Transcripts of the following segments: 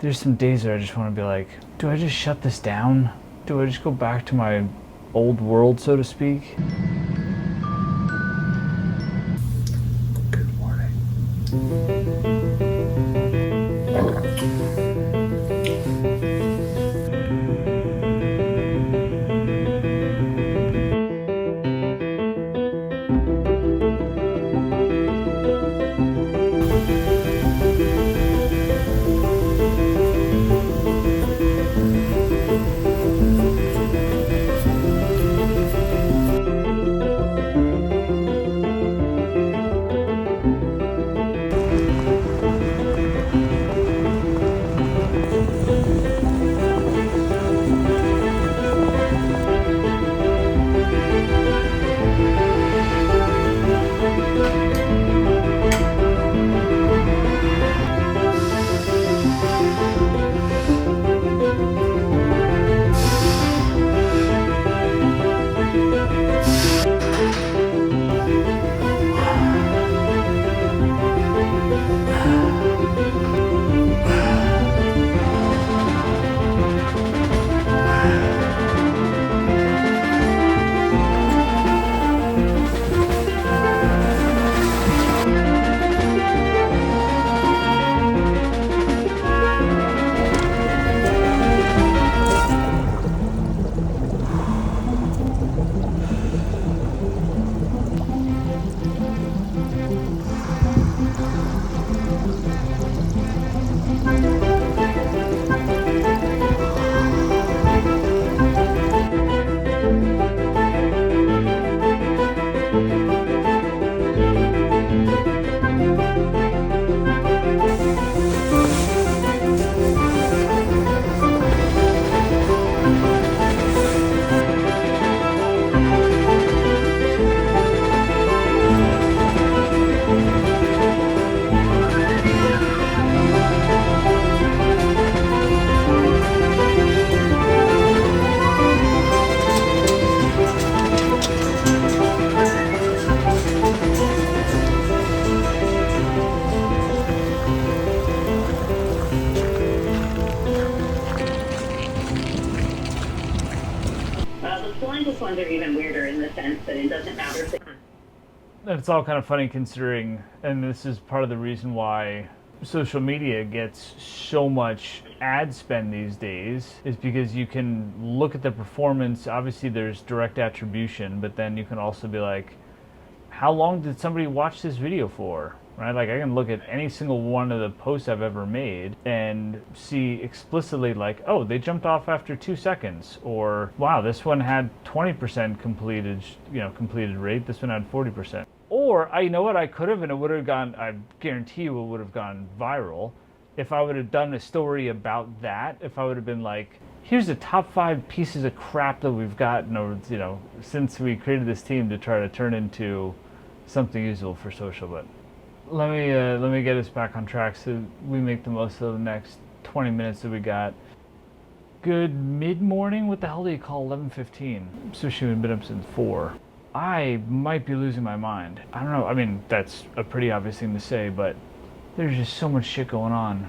there's some days where I just want to be like, do I just shut this down? Do I just go back to my old world, so to speak? Good morning. The blindless ones are even weirder in the sense that it doesn't matter if It's all kind of funny considering, and this is part of the reason why social media gets so much ad spend these days, is because you can look at the performance. Obviously there's direct attribution, but then you can also be like, how long did somebody watch this video for? Right? Like I can look at any single one of the posts I've ever made and see explicitly like, oh, they jumped off after 2 seconds, or wow, this one had 20% completed rate. This one had 40%. Or you know what, I could have, and it would have gone. I guarantee you, it would have gone viral if I would have done a story about that. If I would have been like, here's the top 5 pieces of crap that we've gotten over, since we created this team to try to turn into something usable for social. But let me get us back on track so we make the most of the next 20 minutes that we got. Good mid-morning. What the hell do you call 11:15? Especially when we've been up since 4. I might be losing my mind. I don't know. I mean, that's a pretty obvious thing to say, but there's just so much shit going on.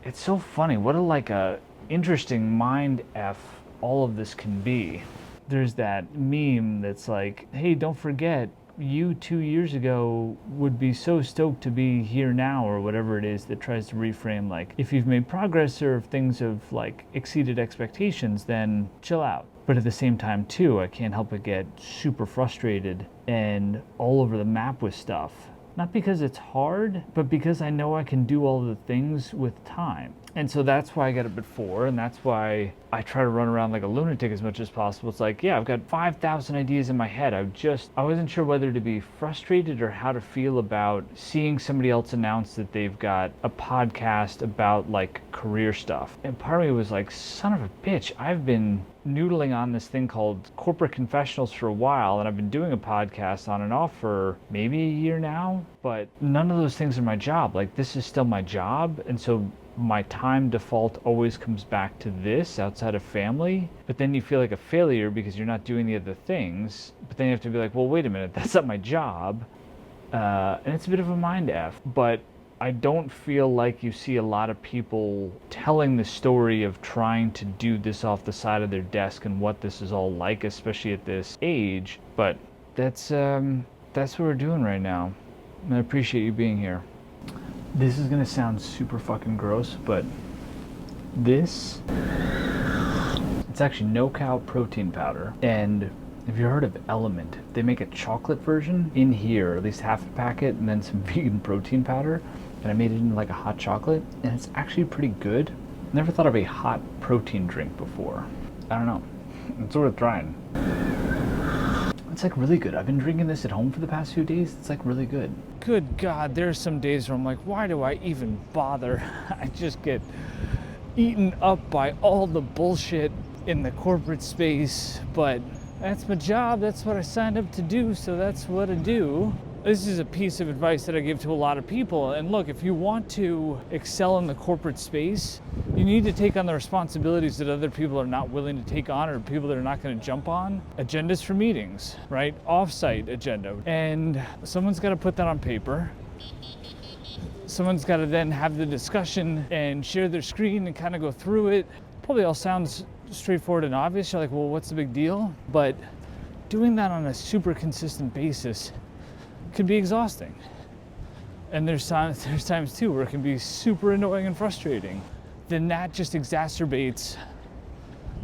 It's so funny. What a interesting mind F all of this can be. There's that meme that's like, hey, don't forget, you 2 years ago would be so stoked to be here now, or whatever it is that tries to reframe, like, if you've made progress or if things have like exceeded expectations, then chill out. But at the same time too, I can't help but get super frustrated and all over the map with stuff. Not because it's hard, but because I know I can do all the things with time. And so that's why I get up at 4, and that's why I try to run around like a lunatic as much as possible. It's like, yeah, I've got 5,000 ideas in my head. I wasn't sure whether to be frustrated or how to feel about seeing somebody else announce that they've got a podcast about like career stuff. And part of me was like, son of a bitch, I've been noodling on this thing called Corporate Confessionals for a while, and I've been doing a podcast on and off for maybe a year now, but none of those things are my job. Like, this is still my job, and so my time default always comes back to this outside of family. But then you feel like a failure because you're not doing the other things, but then you have to be like, well, wait a minute, that's not my job. And it's a bit of a mind F, but I don't feel like you see a lot of people telling the story of trying to do this off the side of their desk and what this is all like, especially at this age. But that's what we're doing right now. And I appreciate you being here. This is gonna sound super fucking gross, but this, it's actually no cow protein powder. And have you heard of Element? They make a chocolate version in here, at least half a packet, and then some vegan protein powder. And I made it into like a hot chocolate, and it's actually pretty good. Never thought of a hot protein drink before. I don't know. It's worth trying. It's like really good. I've been drinking this at home for the past few days. It's like really good. Good God, there's some days where I'm like, why do I even bother? I just get eaten up by all the bullshit in the corporate space, but that's my job. That's what I signed up to do, so that's what I do. This is a piece of advice that I give to a lot of people. And look, if you want to excel in the corporate space, you need to take on the responsibilities that other people are not willing to take on, or people that are not going to jump on. Agendas for meetings, right? Off-site agenda. And someone's got to put that on paper. Someone's got to then have the discussion and share their screen and kind of go through it. Probably all sounds straightforward and obvious. You're like, well, what's the big deal? But doing that on a super consistent basis can be exhausting. And there's times too where it can be super annoying and frustrating. Then that just exacerbates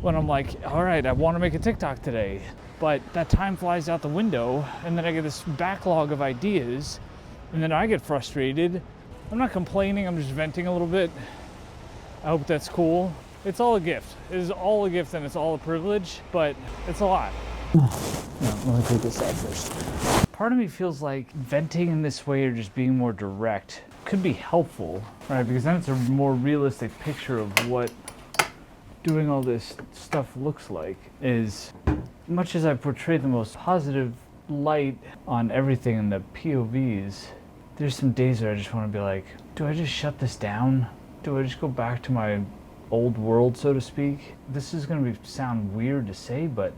when I'm like, all right, I want to make a TikTok today, but that time flies out the window, and then I get this backlog of ideas, and then I get frustrated. I'm not complaining, I'm just venting a little bit. I hope that's cool. It's all a gift. It is all a gift and it's all a privilege, but it's a lot. No, let me take this out first. Part of me feels like venting in this way or just being more direct could be helpful, right? Because then it's a more realistic picture of what doing all this stuff looks like. Is much as I portray the most positive light on everything in the POVs, there's some days where I just want to be like, do I just shut this down? Do I just go back to my old world, so to speak? This is going to sound weird to say, but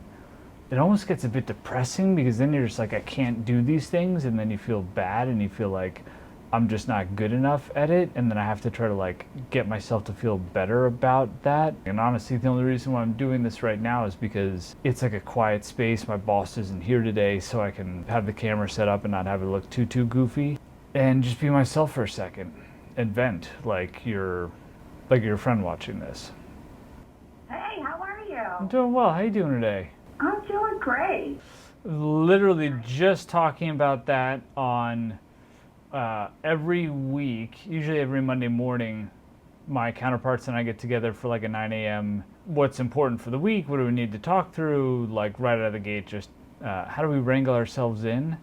it almost gets a bit depressing, because then you're just like, I can't do these things, and then you feel bad and you feel like I'm just not good enough at it, and then I have to try to like get myself to feel better about that. And honestly, the only reason why I'm doing this right now is because it's like a quiet space. My boss isn't here today, so I can have the camera set up and not have it look too goofy, and just be myself for a second and vent like you're a friend watching this. Hey, how are you? I'm doing well. How you doing today? I'm doing great. Literally just talking about that on every week, usually every Monday morning. My counterparts and I get together for like a 9 a.m. What's important for the week? What do we need to talk through? Like right out of the gate, just how do we wrangle ourselves in?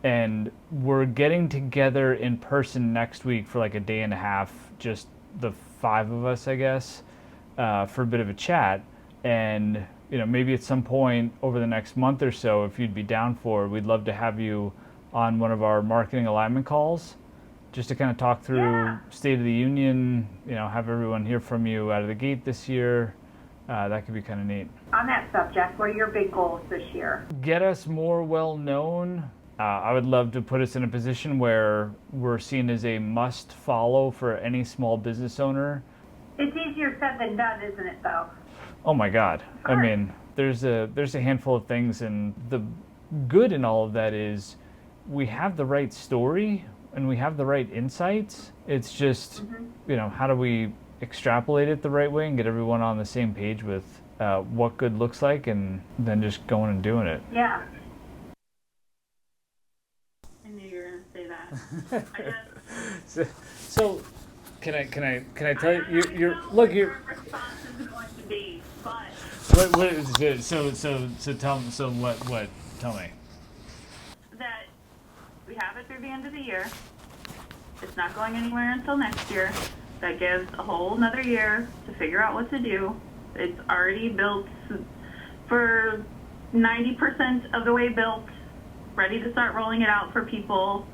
And we're getting together in person next week for like a day and a half, just the 5 of us, I guess, for a bit of a chat. And you know, maybe at some point over the next month or so, if you'd be down for, we'd love to have you on one of our marketing alignment calls, just to kind of talk through State of the Union, you know, have everyone hear from you out of the gate this year. That could be kind of neat. On that subject, what are your big goals this year? Get us more well known. I would love to put us in a position where we're seen as a must follow for any small business owner. It's easier said than done, isn't it, though? Oh my God. I mean, there's a handful of things, and the good in all of that is we have the right story and we have the right insights. It's just, you know, how do we extrapolate it the right way and get everyone on the same page with what good looks like, and then just going and doing it. Yeah. I knew you were going to say that. So can I tell you, you're look, you're response is going to be, but what is it? So tell me, so what tell me. that we have it through the end of the year. It's not going anywhere until next year. That gives a whole another year to figure out what to do. It's already built for 90% of the way built, ready to start rolling it out for people.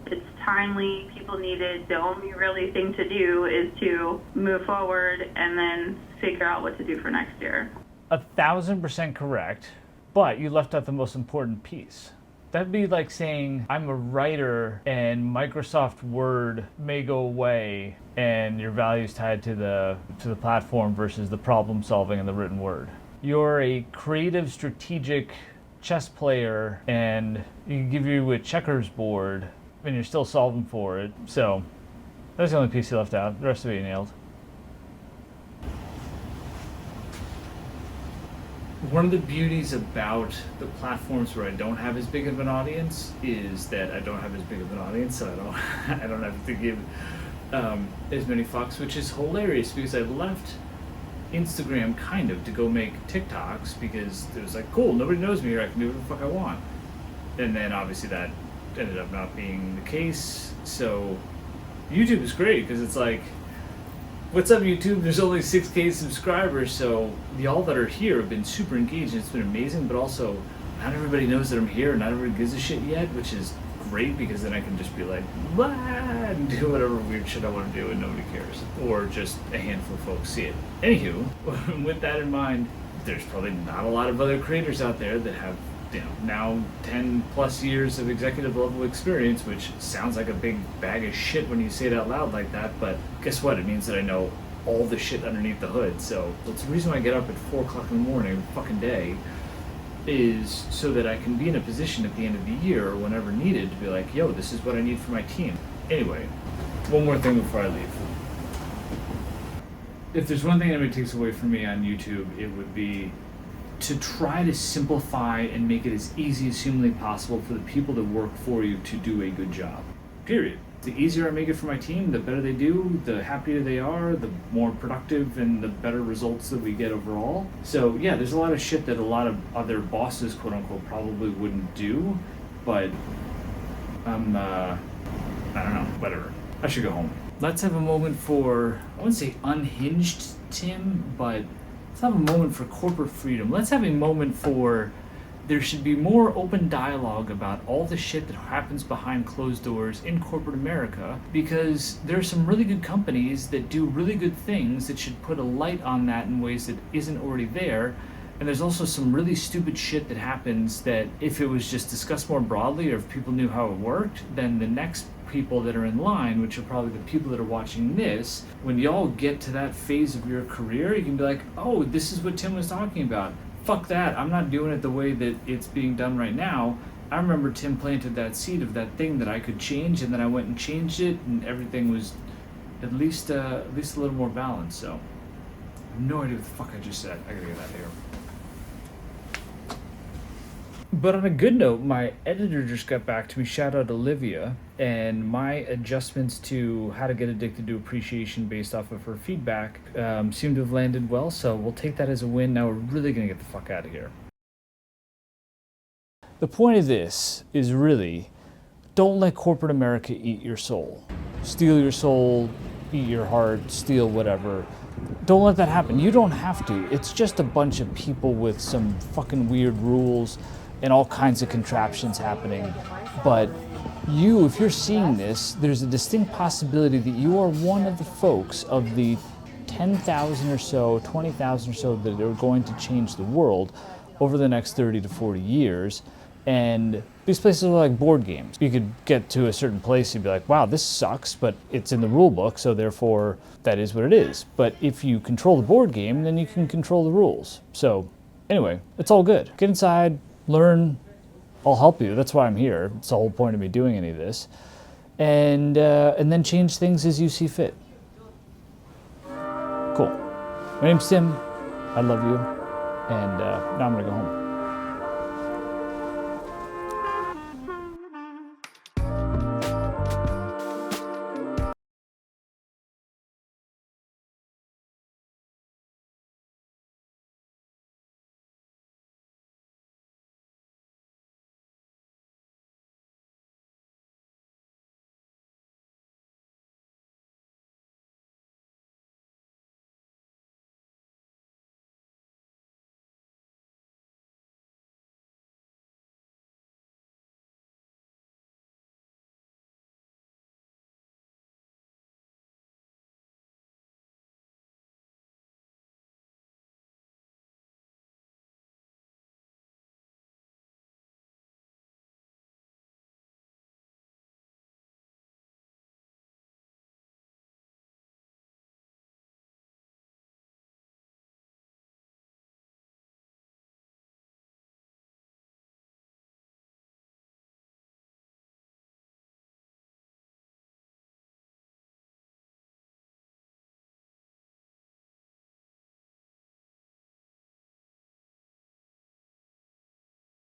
It's timely, people need it. The only really thing to do is to move forward and then figure out what to do for next year. 1,000% correct, but you left out the most important piece. That'd be like saying I'm a writer and Microsoft Word may go away and your value's tied to the platform versus the problem solving in the written word. You're a creative, strategic chess player and you can give you a checkers board and you're still solving for it. So that's the only piece you left out. The rest of it you nailed. One of the beauties about the platforms where I don't have as big of an audience is that I don't have as big of an audience, so I don't have to give as many fucks, which is hilarious because I left Instagram kind of to go make TikToks because it was like, cool, nobody knows me here, I can do whatever the fuck I want. And then obviously that ended up not being the case. So YouTube is great because it's like, what's up YouTube? There's only 6K subscribers, so y'all that are here have been super engaged and it's been amazing, but also not everybody knows that I'm here and not everybody gives a shit yet, which is great because then I can just be like, blah, and do whatever weird shit I want to do and nobody cares. Or just a handful of folks see it. Anywho, with that in mind, there's probably not a lot of other creators out there that have, you know, now 10 plus years of executive level experience, which sounds like a big bag of shit when you say it out loud like that, but guess what? It means that I know all the shit underneath the hood. So that's the reason why I get up at 4 o'clock in the morning every fucking day, is so that I can be in a position at the end of the year or whenever needed to be like, yo, this is what I need for my team. Anyway, one more thing before I leave. If there's one thing anybody takes away from me on YouTube, it would be to try to simplify and make it as easy as humanly possible for the people that work for you to do a good job. Period. The easier I make it for my team, the better they do, the happier they are, the more productive and the better results that we get overall. So yeah, there's a lot of shit that a lot of other bosses, quote unquote, probably wouldn't do, but I don't know, whatever. I should go home. Let's have a moment for, I wouldn't say unhinged Tim, but let's have a moment for corporate freedom. Let's have a moment for there should be more open dialogue about all the shit that happens behind closed doors in corporate America, because there are some really good companies that do really good things that should put a light on that in ways that isn't already there. And there's also some really stupid shit that happens that if it was just discussed more broadly or if people knew how it worked, then the next people that are in line, which are probably the people that are watching this, when y'all get to that phase of your career, you can be like, oh, this is what Tim was talking about. Fuck that, I'm not doing it the way that it's being done right now. I remember Tim planted that seed of that thing that I could change, and then I went and changed it, and everything was at least a little more balanced. So I have no idea what the fuck I just said. I gotta get out of here. But on a good note, my editor just got back to me, shout out Olivia, and my adjustments to how to get addicted to appreciation based off of her feedback seem to have landed well, so we'll take that as a win. Now we're really going to get the fuck out of here. The point of this is really, don't let corporate America eat your soul. Steal your soul, eat your heart, steal whatever. Don't let that happen. You don't have to. It's just a bunch of people with some fucking weird rules and all kinds of contraptions happening. But you, if you're seeing this, there's a distinct possibility that you are one of the folks of the 10,000 or so, 20,000 or so that are going to change the world over the next 30 to 40 years. And these places are like board games. You could get to a certain place and be like, wow, this sucks, but it's in the rule book, so therefore that is what it is. But if you control the board game, then you can control the rules. So anyway, it's all good. Get inside, learn, I'll help you. That's why I'm here. It's the whole point of me doing any of this. And then change things as you see fit. Cool. My name's Tim. I love you. And now I'm going to go home.